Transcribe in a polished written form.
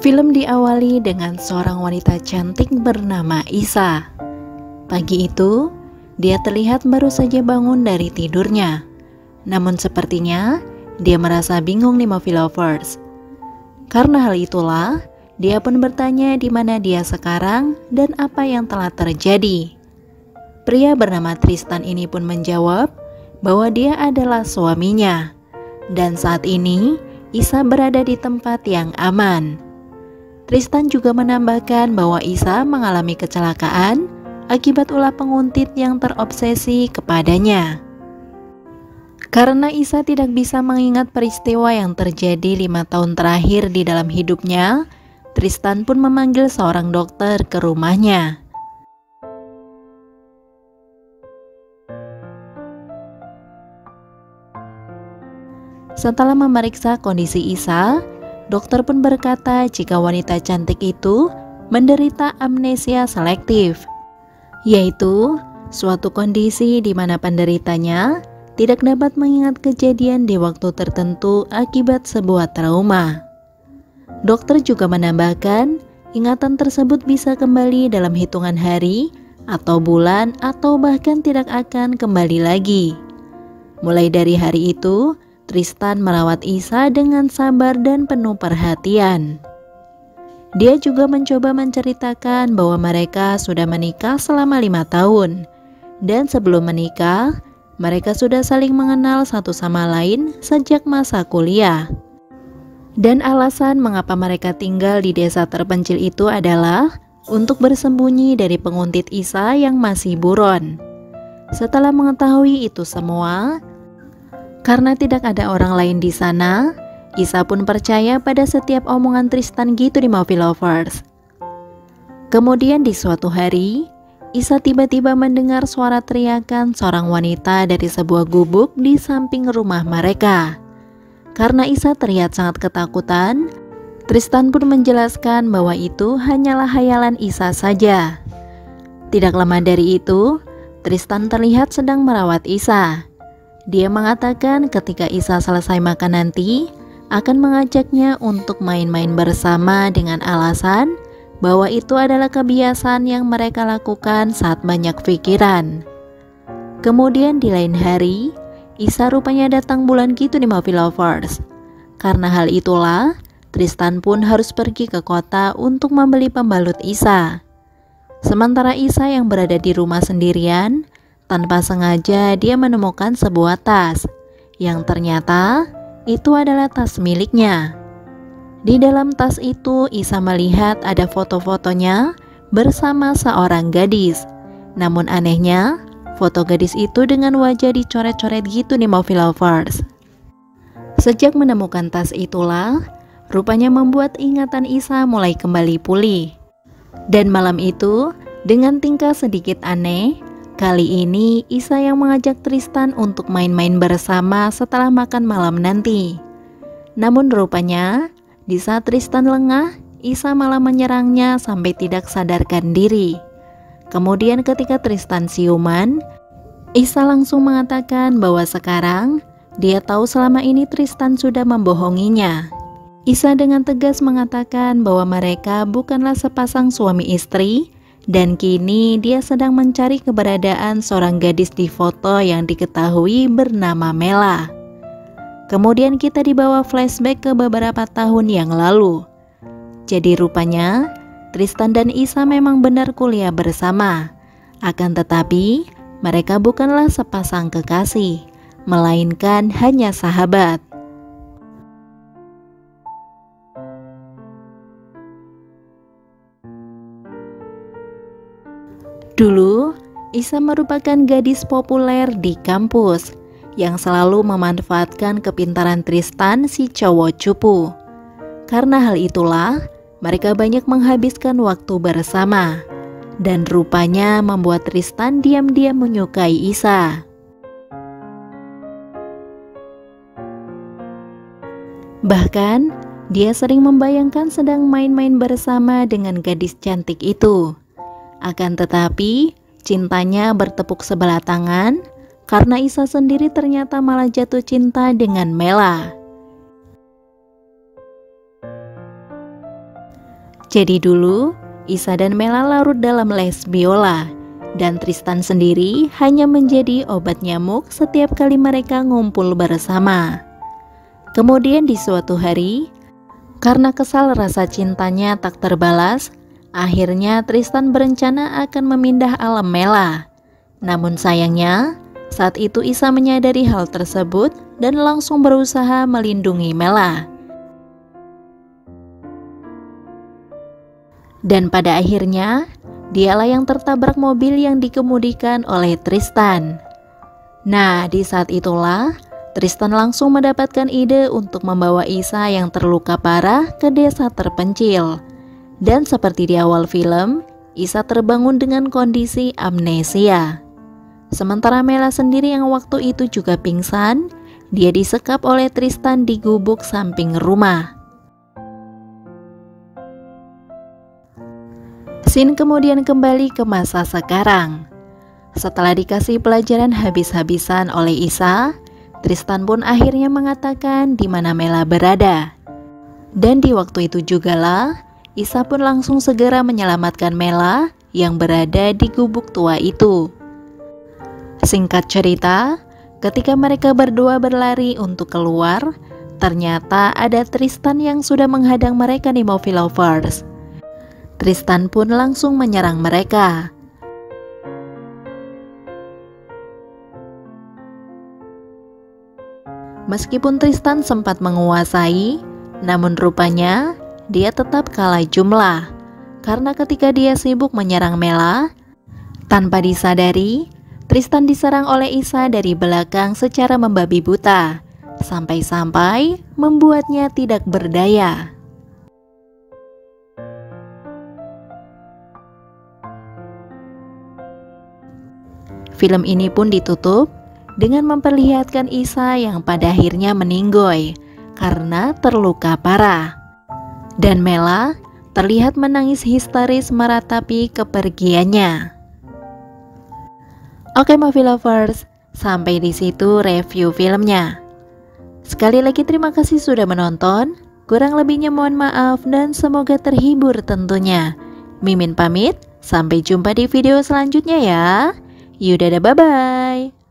Film diawali dengan seorang wanita cantik bernama Isa. Pagi itu, dia terlihat baru saja bangun dari tidurnya. Namun sepertinya, dia merasa bingung nih Movie Lovers. Karena hal itulah, dia pun bertanya di mana dia sekarang dan apa yang telah terjadi. Pria bernama Tristan ini pun menjawab bahwa dia adalah suaminya. Dan saat ini, Isa berada di tempat yang aman. Tristan juga menambahkan bahwa Isa mengalami kecelakaan akibat ulah penguntit yang terobsesi kepadanya. Karena Isa tidak bisa mengingat peristiwa yang terjadi 5 tahun terakhir di dalam hidupnya, Tristan pun memanggil seorang dokter ke rumahnya. Setelah memeriksa kondisi Isa, dokter pun berkata jika wanita cantik itu menderita amnesia selektif, yaitu suatu kondisi di mana penderitanya tidak dapat mengingat kejadian di waktu tertentu akibat sebuah trauma. Dokter juga menambahkan, ingatan tersebut bisa kembali dalam hitungan hari atau bulan atau bahkan tidak akan kembali lagi. Mulai dari hari itu, Tristan merawat Isa dengan sabar dan penuh perhatian. Dia juga mencoba menceritakan bahwa mereka sudah menikah selama 5 tahun. Dan sebelum menikah, mereka sudah saling mengenal satu sama lain sejak masa kuliah. Dan alasan mengapa mereka tinggal di desa terpencil itu adalah untuk bersembunyi dari penguntit Isa yang masih buron. Setelah mengetahui itu semua, karena tidak ada orang lain di sana, Isa pun percaya pada setiap omongan Tristan gitu di Movie Lovers. Kemudian di suatu hari, Isa tiba-tiba mendengar suara teriakan seorang wanita dari sebuah gubuk di samping rumah mereka. Karena Isa terlihat sangat ketakutan, Tristan pun menjelaskan bahwa itu hanyalah hayalan Isa saja. Tidak lama dari itu, Tristan terlihat sedang merawat Isa. Dia mengatakan ketika Isa selesai makan nanti, akan mengajaknya untuk main-main bersama dengan alasan bahwa itu adalah kebiasaan yang mereka lakukan saat banyak pikiran. Kemudian di lain hari, Isa rupanya datang bulan gitu di Movie Lovers. Karena hal itulah, Tristan pun harus pergi ke kota untuk membeli pembalut Isa. Sementara Isa yang berada di rumah sendirian, tanpa sengaja dia menemukan sebuah tas yang ternyata itu adalah tas miliknya. Di dalam tas itu Isa melihat ada foto-fotonya bersama seorang gadis. Namun anehnya, foto gadis itu dengan wajah dicoret-coret gitu nih Movie Lovers. Sejak menemukan tas itulah, rupanya membuat ingatan Isa mulai kembali pulih. Dan malam itu, dengan tingkah sedikit aneh, kali ini Isa yang mengajak Tristan untuk main-main bersama setelah makan malam nanti. Namun rupanya, di saat Tristan lengah, Isa malah menyerangnya sampai tidak sadarkan diri. Kemudian ketika Tristan siuman, Isa langsung mengatakan bahwa sekarang dia tahu selama ini Tristan sudah membohonginya. Isa dengan tegas mengatakan bahwa mereka bukanlah sepasang suami istri, dan kini dia sedang mencari keberadaan seorang gadis di foto yang diketahui bernama Mela. Kemudian kita dibawa flashback ke beberapa tahun yang lalu. Jadi rupanya Tristan dan Isa memang benar kuliah bersama. Akan tetapi mereka bukanlah sepasang kekasih, melainkan hanya sahabat. Dulu, Isa merupakan gadis populer di kampus yang selalu memanfaatkan kepintaran Tristan si cowok cupu. Karena hal itulah, mereka banyak menghabiskan waktu bersama. Dan rupanya membuat Tristan diam-diam menyukai Isa. Bahkan, dia sering membayangkan sedang main-main bersama dengan gadis cantik itu. Akan tetapi, cintanya bertepuk sebelah tangan karena Isa sendiri ternyata malah jatuh cinta dengan Mela. Jadi dulu, Isa dan Mela larut dalam les biola, dan Tristan sendiri hanya menjadi obat nyamuk setiap kali mereka ngumpul bersama. Kemudian di suatu hari, karena kesal rasa cintanya tak terbalas, akhirnya Tristan berencana akan memindah alam Mela. Namun sayangnya, saat itu Isa menyadari hal tersebut dan langsung berusaha melindungi Mela. Dan pada akhirnya, dialah yang tertabrak mobil yang dikemudikan oleh Tristan. Nah, di saat itulah Tristan langsung mendapatkan ide untuk membawa Isa yang terluka parah ke desa terpencil. Dan seperti di awal film, Isa terbangun dengan kondisi amnesia. Sementara Mela sendiri yang waktu itu juga pingsan, dia disekap oleh Tristan di gubuk samping rumah. Scene kemudian kembali ke masa sekarang. Setelah dikasih pelajaran habis-habisan oleh Isa, Tristan pun akhirnya mengatakan di mana Mela berada. Dan di waktu itu jugalah, Isa pun langsung segera menyelamatkan Mela yang berada di gubuk tua itu. Singkat cerita, ketika mereka berdua berlari untuk keluar, ternyata ada Tristan yang sudah menghadang mereka di Movie Lovers. Tristan pun langsung menyerang mereka. Meskipun Tristan sempat menguasai, namun rupanya dia tetap kalah jumlah. Karena ketika dia sibuk menyerang Mela, tanpa disadari, Tristan diserang oleh Isa dari belakang secara membabi buta, sampai-sampai membuatnya tidak berdaya. Film ini pun ditutup dengan memperlihatkan Isa yang pada akhirnya meninggoy karena terluka parah. Dan Mela terlihat menangis histeris meratapi kepergiannya. Oke Movie Lovers, sampai di situ review filmnya. Sekali lagi terima kasih sudah menonton. Kurang lebihnya mohon maaf dan semoga terhibur tentunya. Mimin pamit, sampai jumpa di video selanjutnya ya. Yaudah, bye-bye.